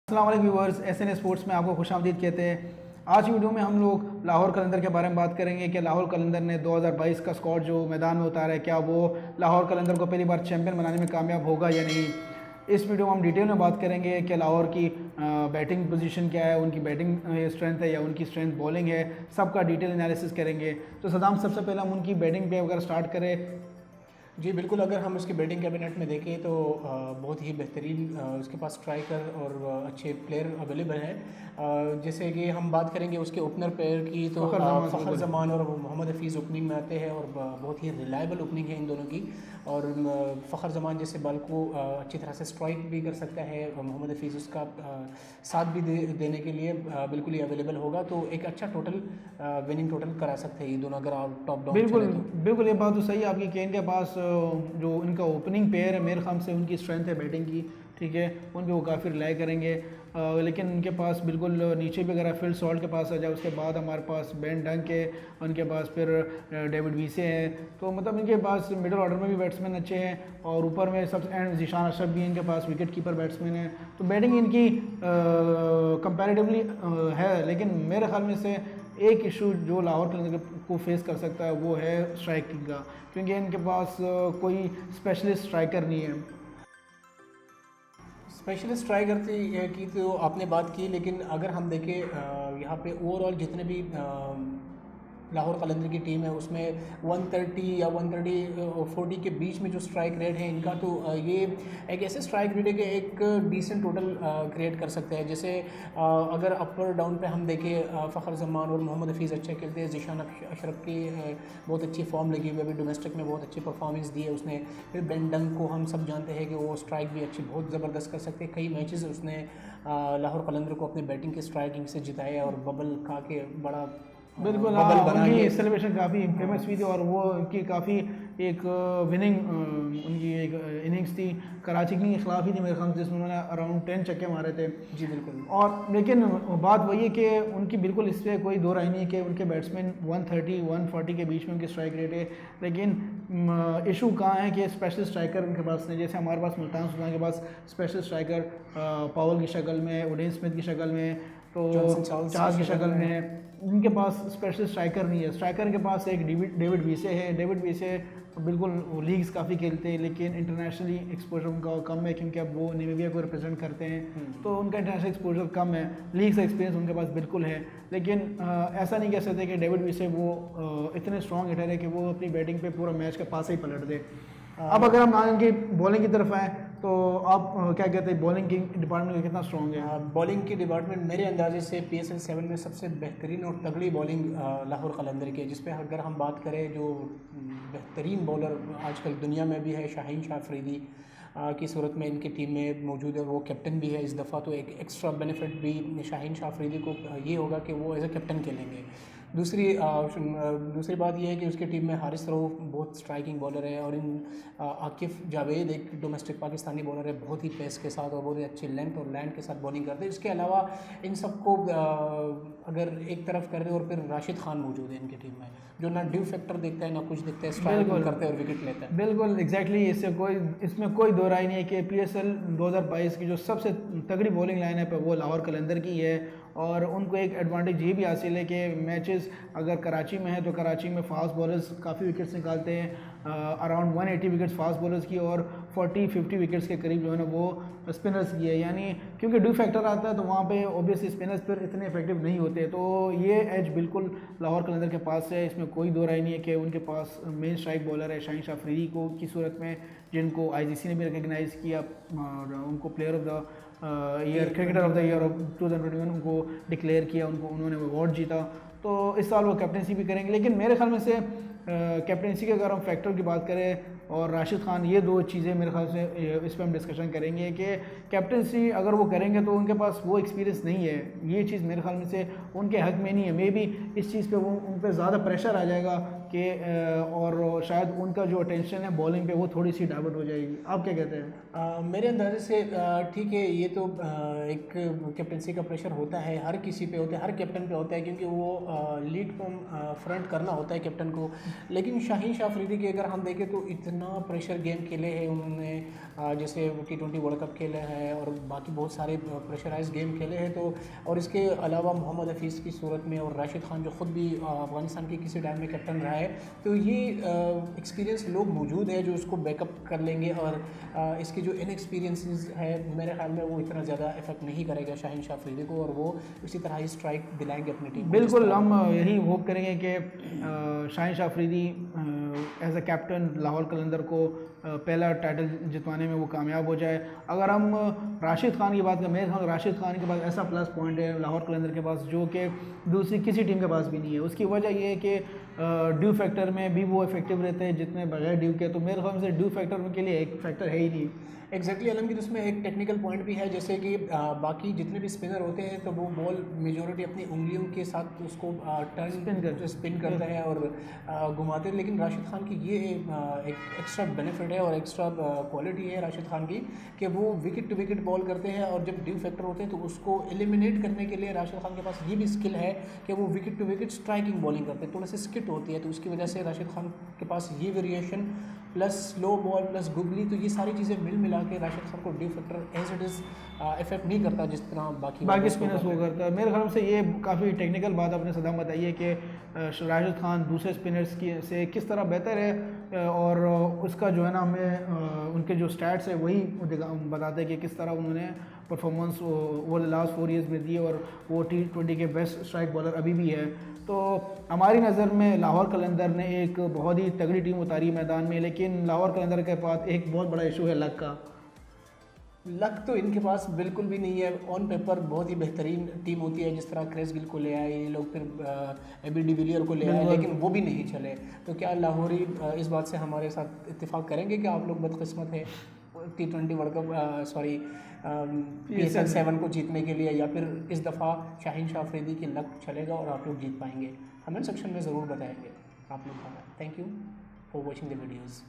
अस्सलाम वालेकुम viewers, SN sports में आपको खुशामदीद कहते हैं। आज की वीडियो में हम लोग लाहौर कलंदर के बारे में बात करेंगे कि लाहौर कलंदर ने 2022 का स्क्वाड जो मैदान में उतारा है, क्या वो लाहौर कलंदर को पहली बार चैंपियन बनाने में कामयाब होगा या नहीं। इस वीडियो में हम डिटेल में बात करेंगे कि लाहौर की बैटिंग पोजीशन क्या है, उनकी बैटिंग स्ट्रेंथ है या उनकी स्ट्रेंथ बॉलिंग है, सबका डिटेल एनालिसिस करेंगे। तो सदाम, सबसे पहले हम उनकी बैटिंग पे अगर स्टार्ट करें। जी बिल्कुल, अगर हम उसके बैटिंग कैबिनेट में देखें तो बहुत ही बेहतरीन उसके पास स्ट्राइकर और अच्छे प्लेयर अवेलेबल हैं। जैसे कि हम बात करेंगे उसके ओपनर प्लेयर की तो फ़खर जमान और मोहम्मद हफीज़ ओपनिंग में आते हैं और बहुत ही रिलायबल ओपनिंग है इन दोनों की। और फ़खर जमान जैसे बॉल को अच्छी तरह से स्ट्राइक भी कर सकता है, मोहम्मद हफीज़ उसका साथ भी देने के लिए बिल्कुल ही अवेलेबल होगा। तो एक अच्छा टोटल विनिंग टोटल करा सकते हैं ये दोनों अगर आप टॉप डाउन बिल्कुल तो। बिल्कुल, ये बात तो सही है आपकी कि इनके पास जो इनका ओपनिंग पेयर है, मेरे ख्याल से उनकी स्ट्रेंथ है बैटिंग की, ठीक है, उन पे वो काफ़ी रिलाई करेंगे। लेकिन उनके पास बिल्कुल नीचे भी अगर फिल सॉल्ट के पास आ जाए, उसके बाद हमारे पास बेन डंक है, उनके पास फिर डेविड वीसे हैं। तो मतलब इनके पास मिडिल ऑर्डर में भी बैट्समैन अच्छे हैं और ऊपर में सब एंड ज़ीशान अशरफ भी इनके पास विकेट कीपर बैट्समैन है। तो बैटिंग इनकी कंपैरेटिवली है, लेकिन मेरे ख्याल में से एक इशू जो लाहौर कलंदर को फेस कर सकता है वो है स्ट्राइकिंग का, क्योंकि इनके पास कोई स्पेशलिस्ट स्ट्राइकर नहीं है। स्पेशलिस्ट स्ट्राइकर की तो आपने बात की, लेकिन अगर हम देखें यहाँ पे ओवरऑल जितने भी लाहौर कलंदर की टीम है उसमें 130 या 130-40 के बीच में जो स्ट्राइक रेट है इनका, तो ये एक ऐसे स्ट्राइक रेट है कि एक डिसेंट टोटल क्रिएट कर सकते हैं। जैसे अगर अपर डाउन पे हम देखें, फ़खर जमान और मोहम्मद हफीज़ अच्छे खेलते हैं, ज़ीशान अशरफ की बहुत अच्छी फॉर्म लगी हुई है, अभी डोमेस्टिक में बहुत अच्छी परफॉर्मेंस दी है उसने। फिर बेन डंक को हम सब जानते हैं कि वो स्ट्राइक भी अच्छी बहुत ज़बरदस्त कर सकते हैं। कई मैचेस उसने लाहौर कलंदर को अपने बैटिंग की स्ट्राइकिंग से जिताया और बबल खा के बड़ा बिल्कुल, उनकी सेलिब्रेशन काफ़ी फेमस हुई थी और वो उनकी काफ़ी एक विनिंग उनकी एक इनिंग्स थी कराची के खिलाफ ही थी मेरे ख्याल से, जिसमें उन्होंने अराउंड 10 छक्के मारे थे। जी बिल्कुल। और लेकिन बात वही है कि उनकी बिल्कुल इस पर कोई दो राय नहीं है कि उनके बैट्समैन 130-140 के बीच में उनकी स्ट्राइक रेट है। लेकिन इशू कहाँ है कि स्पेशल स्ट्राइकर उनके पास नहीं। जैसे हमारे पास मुल्तान सुल्तान के पास स्पेशल स्ट्राइकर पावल की शक्ल में, उडेन स्मिथ की शक्ल में, तो चार्ल्स की शक्ल में है। उनके पास स्पेशल स्ट्राइकर नहीं है। स्ट्राइकर के पास एक डेविड वीसे है। डेविड वीसे बिल्कुल लीग्स काफ़ी खेलते हैं, लेकिन इंटरनेशनली एक्सपोजर उनका कम है, क्योंकि अब वो नामीबिया को रिप्रेजेंट करते हैं, तो उनका इंटरनेशनल एक्सपोजर कम है। लीग का एक्सपीरियंस उनके पास बिल्कुल है, लेकिन ऐसा नहीं कह सकते कि डेविड वीसे वो इतने स्ट्रॉन्ग हिटर है कि वो अपनी बैटिंग पे पूरा मैच का पास ही पलट दे। अब अगर हम नाजन की बॉलिंग की तरफ आएँ तो आप क्या कहते हैं, बॉलिंग की डिपार्टमेंट कितना स्ट्रॉन्ग है? बॉलिंग की डिपार्टमेंट मेरे अंदाजे से PSL 7 में सबसे बेहतरीन और तगड़ी बॉलिंग लाहौर कलंदर की है, जिस पे अगर हम बात करें जो बेहतरीन बॉलर आजकल दुनिया में भी है, शाहीन शाह अफरीदी की सूरत में इनकी टीम में मौजूद है। वो कैप्टन भी है इस दफ़ा, तो एक एक्स्ट्रा बेनिफिट भी शाहीन शाह अफरीदी को ये होगा कि वो एज ए कैप्टन खेलेंगे। दूसरी बात यह है कि उसकी टीम में हारिस रऊफ बहुत स्ट्राइकिंग बॉलर है और आकिफ जावेद एक डोमेस्टिक पाकिस्तानी बॉलर है, बहुत ही पेस के साथ और बहुत ही अच्छी लेंथ और लैंड के साथ बॉलिंग करते हैं। इसके अलावा इन सबको अगर एक तरफ कर रहे और फिर राशिद खान मौजूद है इनकी टीम में, जो ना ड्यू फैक्टर देखता है ना कुछ देखता है, स्ट्राइक करते हैं और विकेट लेता है। बिल्कुल एग्जैक्टली, इसमें कोई दो राय नहीं है कि PSL 2022 की जो सबसे तगड़ी बॉलिंग लाइनअप है वो लाहौर कलंदर की है। और उनको एक एडवांटेज ये भी हासिल है कि मैचेस अगर कराची में है तो कराची में फास्ट बॉलर्स काफ़ी विकेट्स निकालते हैं, अराउंड 180 विकेट्स फास्ट बॉलर्स की और 40-50 विकेट्स के करीब जो है ना वो स्पिनर्स की है। यानी क्योंकि ड्यू फैक्टर आता है तो वहाँ पे ऑब्वियसली स्पिनर्स फिर इतने इफेक्टिव नहीं होते, तो ये एज बिल्कुल लाहौर कलंदर के पास है। इसमें कोई दो राय नहीं है कि उनके पास मेन स्ट्राइक बॉलर है शाहीन शाह अफरीदी को की सूरत में, जिनको ICC ने भी रिकगनाइज़ किया और उनको player of the year, cricketer of the year of 2021 उनको डिक्लेयर किया, उन्होंने अवार्ड जीता। तो इस साल वो कैप्टनसी भी करेंगे। लेकिन मेरे ख्याल में से कैप्टनसी के अगर हम फैक्टर की बात करें और राशिद खान, ये दो चीज़ें मेरे ख्याल से इस पर हम डिस्कशन करेंगे कि कैप्टनसी अगर वो करेंगे तो उनके पास वो एक्सपीरियंस नहीं है। ये चीज़ मेरे ख्याल में से उनके हक में नहीं है। मे बी इस चीज़ पे वो उन पर ज़्यादा प्रेशर आ जाएगा कि और शायद उनका जो टेंशन है बॉलिंग पे वो थोड़ी सी डाइवर्ट हो जाएगी। आप क्या कहते हैं? मेरे अंदाजे से ठीक है, ये तो एक कैप्टनसी का प्रेशर होता है, हर किसी पे होता है, हर कैप्टन पे होता है, क्योंकि वो लीड फ्रॉम फ्रंट करना होता है कैप्टन को। लेकिन शाहीन शाह अफरीदी की अगर हम देखें तो इतना प्रेशर गेम खेले हैं उन्होंने, जैसे T20 वर्ल्ड कप खेले हैं और बाकी बहुत सारे प्रेशराइज गेम खेले हैं। तो और इसके अलावा मोहम्मद हफीज़ की सूरत में और राशिद खान जो ख़ुद भी अफ़गानिस्तान के किसी टाइम में कैप्टन रहा है, तो ये एक्सपीरियंस लोग मौजूद है जो उसको बैकअप कर लेंगे। और इसकी जो इनएक्सपीरियंस है मेरे ख्याल में वो इतना ज़्यादा इफेक्ट नहीं करेगा शाहीन शाह अफरीदी को, और वो इसी तरह ही स्ट्राइक दिलाएंगे अपनी टीम को। बिल्कुल, हम यही होप करेंगे कि Shaheen Shah Afridi as a captain Lahore Qalandar को पहला टाइटल जितवाने में वो कामयाब हो जाए। अगर हम राशिद खान की बात करें, मेरे ख्याल राशिद खान के पास ऐसा प्लस पॉइंट है लाहौर कलंदर के पास जो कि दूसरी किसी टीम के पास भी नहीं है। उसकी वजह ये है कि ड्यू फैक्टर में भी वो इफेक्टिव रहते हैं जितने बगैर ड्यू के, तो मेरे ख्याल से ड्यू फैक्टर के लिए एक फैक्टर है ही नहीं। एग्जैक्टली आलमगीर, उसमें एक टेक्निकल पॉइंट भी है, जैसे कि बाकी जितने भी स्पिनर होते हैं तो वो बॉल मेजॉरिटी अपनी उंगलियों के साथ उसको स्पिन करते हैं और घुमाते हैं। लेकिन राशिद खान की ये एक एक्स्ट्रा बेनिफिट है और एक्स्ट्रा क्वालिटी है राशिद खान की कि वो विकेट टू विकेट बॉल करते हैं, और जब ड्यू फैक्टर होते हैं तो उसको एलिमिनेट करने के लिए राशिद खान के पास ये भी स्किल है कि वो wicket to wicket striking bowling करते हैं, थोड़ा सी स्किट होती है। तो उसकी वजह से राशिद खान के पास ये variation plus slow ball plus googly, तो ये सारी चीज़ें मिल मिला के राशिद खान को dew factor as it is effect नहीं करता जिस तरह बाकी स्पिनर्स को करता है। मेरे ख्याल से ये काफ़ी टेक्निकल बात आपने सदाम बताई है कि राशिद खान दूसरे स्पिनर्स की से किस तरह बेहतर है, और उसका जो है ना हमें उनके जो स्टैट्स है वही बताते हैं कि किस तरह उन्होंने परफॉर्मेंस वो लास्ट 4 ईयर्स में दी, और वो T20 के बेस्ट स्ट्राइक बॉलर अभी भी है। तो हमारी नज़र में लाहौर कलंदर ने एक बहुत ही तगड़ी टीम उतारी मैदान में, लेकिन लाहौर कलंदर के पास एक बहुत बड़ा इशू है लक का। लक तो इनके पास बिल्कुल भी नहीं है। ऑन पेपर बहुत ही बेहतरीन टीम होती है, जिस तरह क्रेस गिल को ले आए ये लोग, फिर एबी डिविलियर को ले आए, लेकिन वो भी नहीं चले। तो क्या लाहौरी इस बात से हमारे साथ इत्तेफाक करेंगे कि आप लोग बदकिस्मत हैं T20 वर्ल्ड कप PSL 7 को जीतने के लिए, या फिर इस दफ़ा शाहीन शाह अफरीदी की लक चलेगा और आप लोग जीत पाएंगे? कमेंट सेक्शन में ज़रूर बताएंगे आप लोग का। Thank you for watching the videos.